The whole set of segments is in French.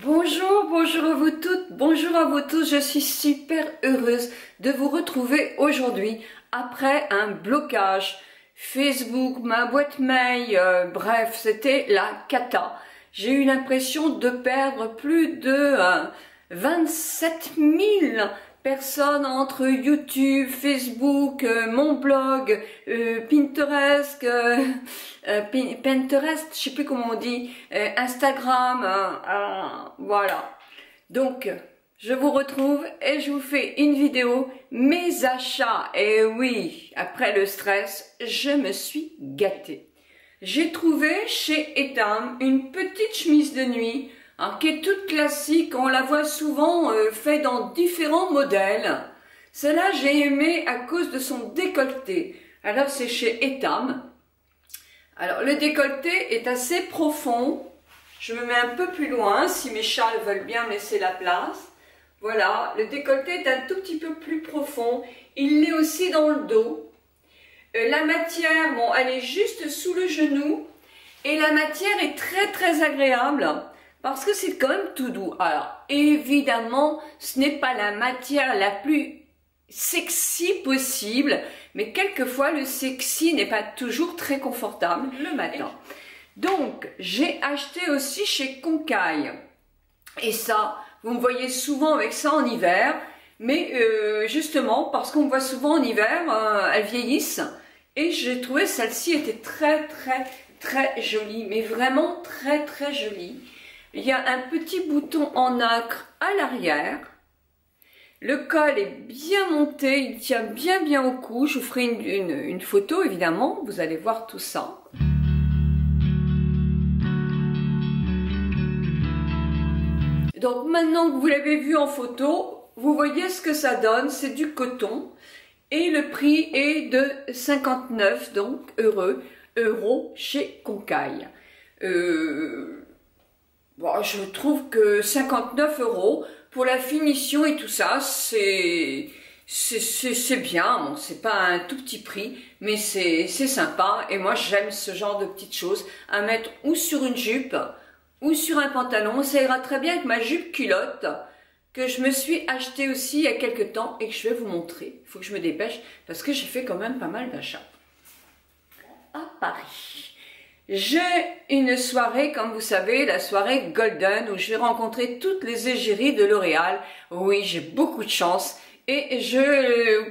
Bonjour, bonjour à vous toutes, bonjour à vous tous, je suis super heureuse de vous retrouver aujourd'hui après un blocage Facebook, ma boîte mail, bref, c'était la cata. J'ai eu l'impression de perdre plus de 27 000 personnes entre YouTube, Facebook, mon blog, Pinterest, Pinterest, je sais plus comment on dit, Instagram, voilà. Donc, je vous retrouve et je vous fais une vidéo, mes achats. Et oui, après le stress, je me suis gâtée. J'ai trouvé chez Etam une petite chemise de nuit, qui est toute classique, on la voit souvent fait dans différents modèles. Celle-là, j'ai aimé à cause de son décolleté. Alors, c'est chez Etam. Alors, le décolleté est assez profond. Je me mets un peu plus loin, si mes châles veulent bien me laisser la place. Voilà, le décolleté est un tout petit peu plus profond. Il l'est aussi dans le dos. La matière, bon, elle est juste sous le genou. Et la matière est très agréable. Parce que c'est quand même tout doux. Alors, évidemment, ce n'est pas la matière la plus sexy possible, mais quelquefois, le sexy n'est pas toujours très confortable le matin. Donc, j'ai acheté aussi chez Konkai. Et ça, vous me voyez souvent avec ça en hiver, mais justement, parce qu'on me voit souvent en hiver, elles vieillissent. Et j'ai trouvé celle-ci était très jolie, mais vraiment très jolie. Il y a un petit bouton en nacre à l'arrière. Le col est bien monté, il tient bien au cou. Je vous ferai une photo évidemment, vous allez voir tout ça. Donc maintenant que vous l'avez vu en photo, vous voyez ce que ça donne, c'est du coton. Et le prix est de 59 donc euros chez Konkai. Bon, je trouve que 59 € pour la finition et tout ça, c'est bien. Bon, c'est pas un tout petit prix, mais c'est sympa. Et moi, j'aime ce genre de petites choses à mettre ou sur une jupe ou sur un pantalon. Ça ira très bien avec ma jupe culotte que je me suis achetée aussi il y a quelques temps et que je vais vous montrer. Il faut que je me dépêche parce que j'ai fait quand même pas mal d'achats. À Paris. J'ai une soirée, comme vous savez, la soirée Golden, où je vais rencontrer toutes les égéries de L'Oréal. Oui, j'ai beaucoup de chance. Et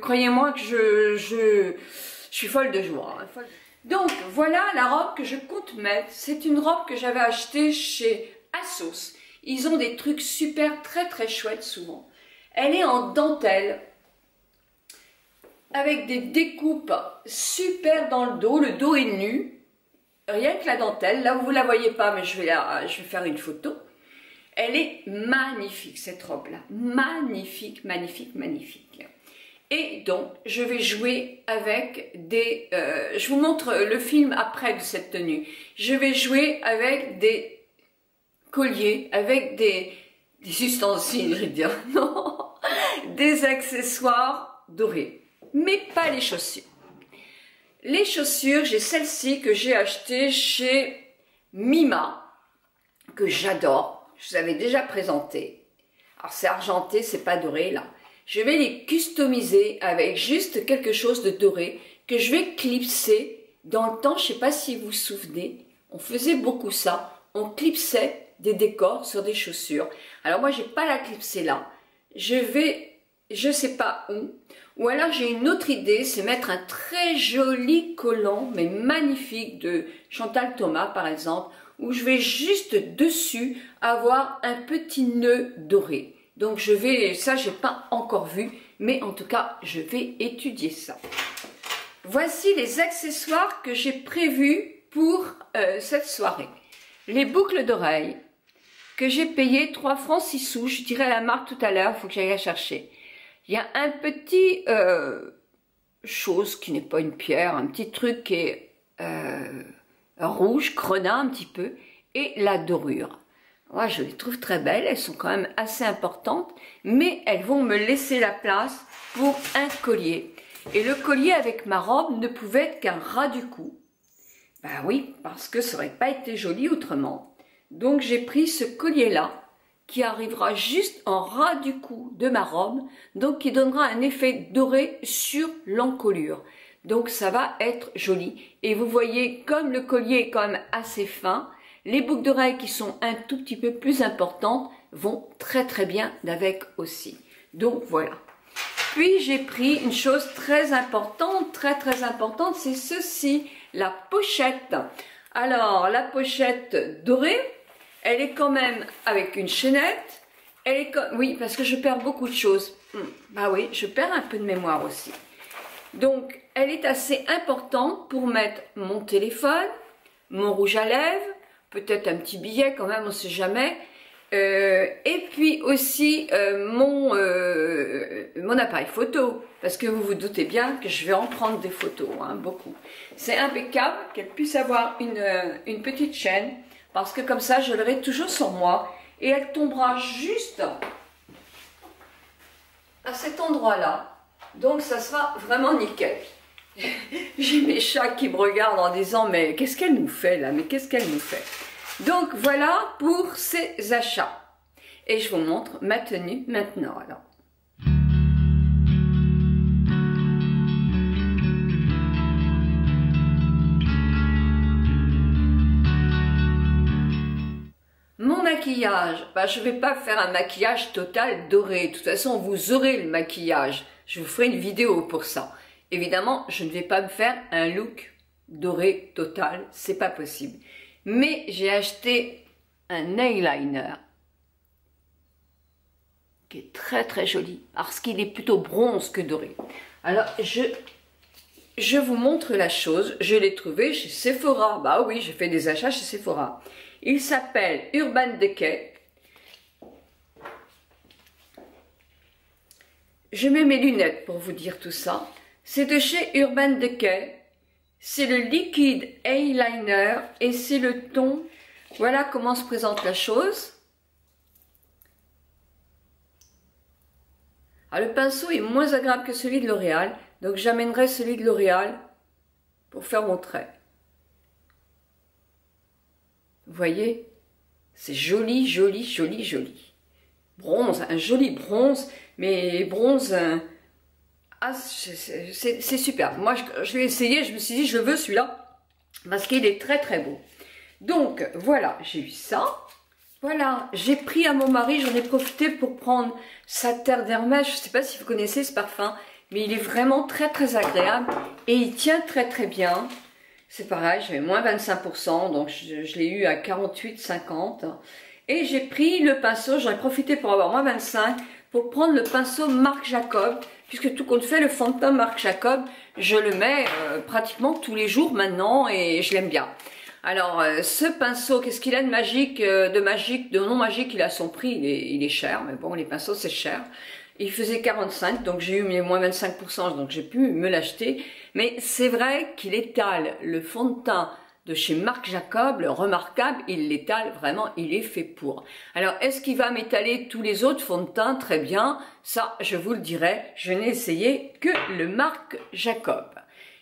croyez-moi que je suis folle de joie. Hein. Donc, voilà la robe que je compte mettre. C'est une robe que j'avais achetée chez ASOS. Ils ont des trucs super, très chouettes souvent. Elle est en dentelle, avec des découpes super dans le dos. Le dos est nu. Rien que la dentelle, là vous la voyez pas, mais je vais faire une photo. Elle est magnifique cette robe-là, magnifique. Et donc je vais jouer avec des, je vous montre le film après de cette tenue. Je vais jouer avec des colliers, avec des ustensiles, je veux dire, non, des accessoires dorés, mais pas les chaussures. Les chaussures, j'ai celle-ci que j'ai achetée chez Mima, que j'adore. Je vous avais déjà présenté. Alors c'est argenté, c'est pas doré là. Je vais les customiser avec juste quelque chose de doré que je vais clipser. Dans le temps, je sais pas si vous vous souvenez, on faisait beaucoup ça. On clipsait des décors sur des chaussures. Alors moi, j'ai pas la clipser là. Je sais pas où. Ou alors j'ai une autre idée, c'est mettre un très joli collant, mais magnifique, de Chantal Thomas par exemple, où je vais juste dessus avoir un petit nœud doré. Donc ça j'ai pas encore vu, mais en tout cas je vais étudier ça. Voici les accessoires que j'ai prévus pour cette soirée. Les boucles d'oreilles, que j'ai payé 3 francs 6 sous, je dirai la marque tout à l'heure, il faut que j'aille la chercher. Il y a un petit chose qui n'est pas une pierre, un petit truc qui est rouge, grenat un petit peu, et la dorure. Moi, je les trouve très belles, elles sont quand même assez importantes, mais elles vont me laisser la place pour un collier. Et le collier avec ma robe ne pouvait être qu'un ras du cou. Ben oui, parce que ça n'aurait pas été joli autrement. Donc j'ai pris ce collier-là, qui arrivera juste en ras du cou de ma robe, donc qui donnera un effet doré sur l'encolure. Donc ça va être joli. Et vous voyez, comme le collier est quand même assez fin, les boucles d'oreilles qui sont un tout petit peu plus importantes vont très très bien avec aussi. Donc voilà. Puis j'ai pris une chose très importante, très importante, c'est ceci, la pochette. Alors la pochette dorée, elle est quand même avec une chaînette. Elle est oui, parce que je perds beaucoup de choses. Bah oui, je perds un peu de mémoire aussi. Donc elle est assez importante pour mettre mon téléphone, mon rouge à lèvres, peut-être un petit billet quand même, on ne sait jamais. Et puis aussi mon appareil photo, parce que vous vous doutez bien que je vais en prendre des photos, hein, beaucoup. C'est impeccable qu'elle puisse avoir une petite chaîne, parce que comme ça je l'aurai toujours sur moi, et elle tombera juste à cet endroit-là, donc ça sera vraiment nickel. J'ai mes chats qui me regardent en disant mais qu'est-ce qu'elle nous fait là, mais qu'est-ce qu'elle nous fait? Donc voilà pour ces achats. Et je vous montre ma tenue maintenant alors. Mon maquillage, bah, je ne vais pas faire un maquillage total doré. De toute façon, vous aurez le maquillage. Je vous ferai une vidéo pour ça. Évidemment, je ne vais pas me faire un look doré total. C'est pas possible. Mais j'ai acheté un eyeliner qui est très joli parce qu'il est plutôt bronze que doré. Alors je vous montre la chose. Je l'ai trouvé chez Sephora. Bah oui, j'ai fait des achats chez Sephora. Il s'appelle Urban Decay. Je mets mes lunettes pour vous dire tout ça. C'est de chez Urban Decay. C'est le liquide eyeliner et c'est le ton. Voilà comment se présente la chose. Alors, le pinceau est moins agréable que celui de L'Oréal, donc j'amènerai celui de L'Oréal pour faire mon trait. Vous voyez, c'est joli. Bronze, un joli bronze, mais bronze, ah, c'est super. Moi, je l'ai essayé, je me suis dit, je veux celui-là, parce qu'il est très beau. Donc, voilà, j'ai eu ça. Voilà, j'ai pris à mon mari, j'en ai profité pour prendre sa terre d'Hermès. Je ne sais pas si vous connaissez ce parfum, mais il est vraiment très agréable et il tient très bien. C'est pareil, j'avais moins 25%, donc je l'ai eu à 48,50. Et j'ai pris le pinceau, j'en ai profité pour avoir moins 25, pour prendre le pinceau Marc Jacob, puisque tout compte fait, le fond de teint Marc Jacob, je le mets pratiquement tous les jours maintenant et je l'aime bien. Alors, ce pinceau, qu'est-ce qu'il a de magique, de non magique? Il a son prix, il est cher, mais bon, les pinceaux, c'est cher. Il faisait 45, donc j'ai eu mes moins 25%, donc j'ai pu me l'acheter. Mais c'est vrai qu'il étale le fond de teint de chez Marc Jacob, le remarquable, il l'étale vraiment, il est fait pour. Alors, est-ce qu'il va m'étaler tous les autres fonds de teint? Très bien, ça, je vous le dirai, je n'ai essayé que le Marc Jacob.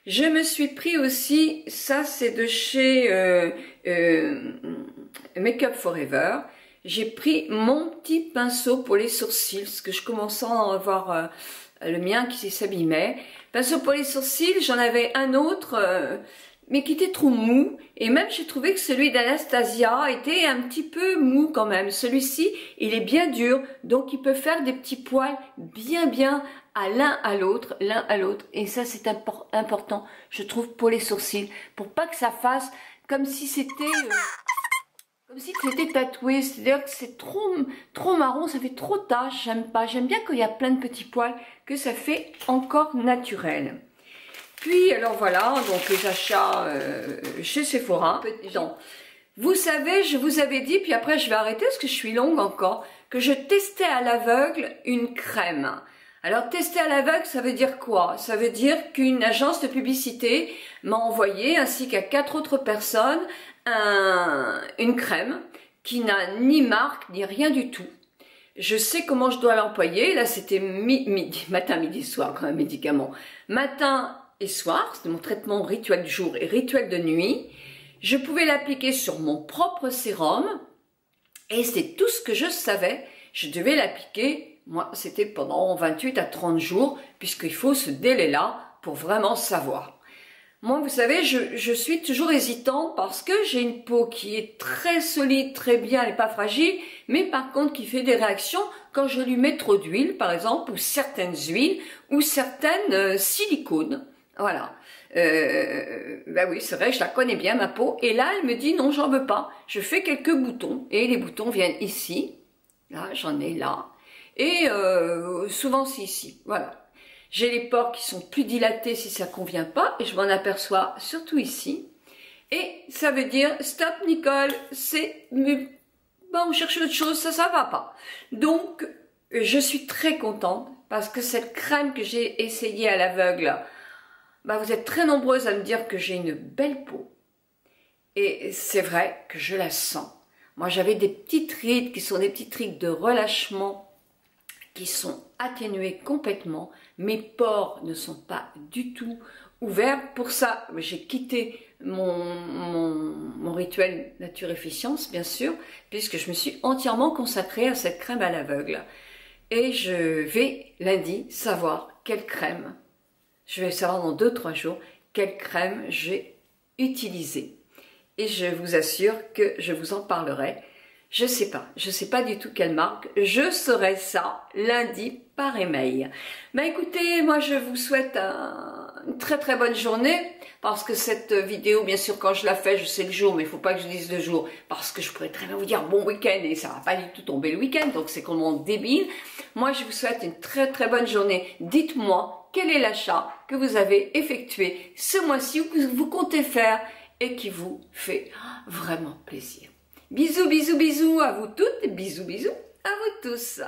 Je me suis pris aussi, ça c'est de chez Make Up Forever. J'ai pris mon petit pinceau pour les sourcils, parce que je commençais à en avoir le mien qui s'abîmait. Pinceau pour les sourcils, j'en avais un autre, mais qui était trop mou. Et même j'ai trouvé que celui d'Anastasia était un petit peu mou quand même. Celui-ci, il est bien dur, donc il peut faire des petits poils bien à l'un à l'autre, et ça c'est important, je trouve, pour les sourcils, pour pas que ça fasse comme si c'était tatoué, c'est-à-dire que c'est trop marron, ça fait trop tache, j'aime pas, j'aime bien quand il y a plein de petits poils, que ça fait encore naturel. Puis alors voilà, donc les achats chez Sephora. Vous savez, je vous avais dit, puis après je vais arrêter parce que je suis longue encore, que je testais à l'aveugle une crème. Alors, tester à l'aveugle, ça veut dire quoi? Ça veut dire qu'une agence de publicité m'a envoyé, ainsi qu'à 4 autres personnes, une crème qui n'a ni marque, ni rien du tout. Je sais comment je dois l'employer. Là, c'était matin, midi, soir, comme un médicament. Matin et soir, c'est mon traitement rituel du jour et rituel de nuit. Je pouvais l'appliquer sur mon propre sérum. Et c'est tout ce que je savais. Je devais l'appliquer, moi c'était pendant 28 à 30 jours, puisqu'il faut ce délai-là pour vraiment savoir. Moi, vous savez, je suis toujours hésitante parce que j'ai une peau qui est très solide, très bien, elle n'est pas fragile, mais par contre qui fait des réactions quand je lui mets trop d'huile, par exemple, ou certaines huiles, ou certaines silicones. Voilà. Ben oui, c'est vrai, je la connais bien, ma peau. Et là, elle me dit, non, j'en veux pas. Je fais quelques boutons, et les boutons viennent ici. Là, j'en ai là. Et souvent, c'est ici. Voilà. J'ai les pores qui sont plus dilatés si ça convient pas, et je m'en aperçois surtout ici. Et ça veut dire, stop Nicole, c'est... Bon, on cherche autre chose, ça va pas. Donc, je suis très contente, parce que cette crème que j'ai essayée à l'aveugle, bah, vous êtes très nombreuses à me dire que j'ai une belle peau. Et c'est vrai que je la sens. Moi, j'avais des petites rides qui sont des petites rides de relâchement, qui sont atténuées complètement. Mes pores ne sont pas du tout ouverts. Pour ça, j'ai quitté mon rituel Nature Efficience, bien sûr, puisque je me suis entièrement consacrée à cette crème à l'aveugle. Et je vais lundi savoir quelle crème, je vais savoir dans 2-3 jours, quelle crème j'ai utilisée. Et je vous assure que je vous en parlerai. Je sais pas du tout quelle marque, je saurai ça lundi par email. Mais écoutez, moi je vous souhaite une très très bonne journée, parce que cette vidéo, bien sûr quand je la fais, je sais le jour, mais il faut pas que je dise le jour, parce que je pourrais très bien vous dire bon week-end, et ça va pas du tout tomber le week-end, donc c'est complètement débile. Moi je vous souhaite une très très bonne journée. Dites-moi quel est l'achat que vous avez effectué ce mois-ci, ou que vous comptez faire, et qui vous fait vraiment plaisir. Bisous, bisous, bisous à vous toutes, et bisous, bisous à vous tous.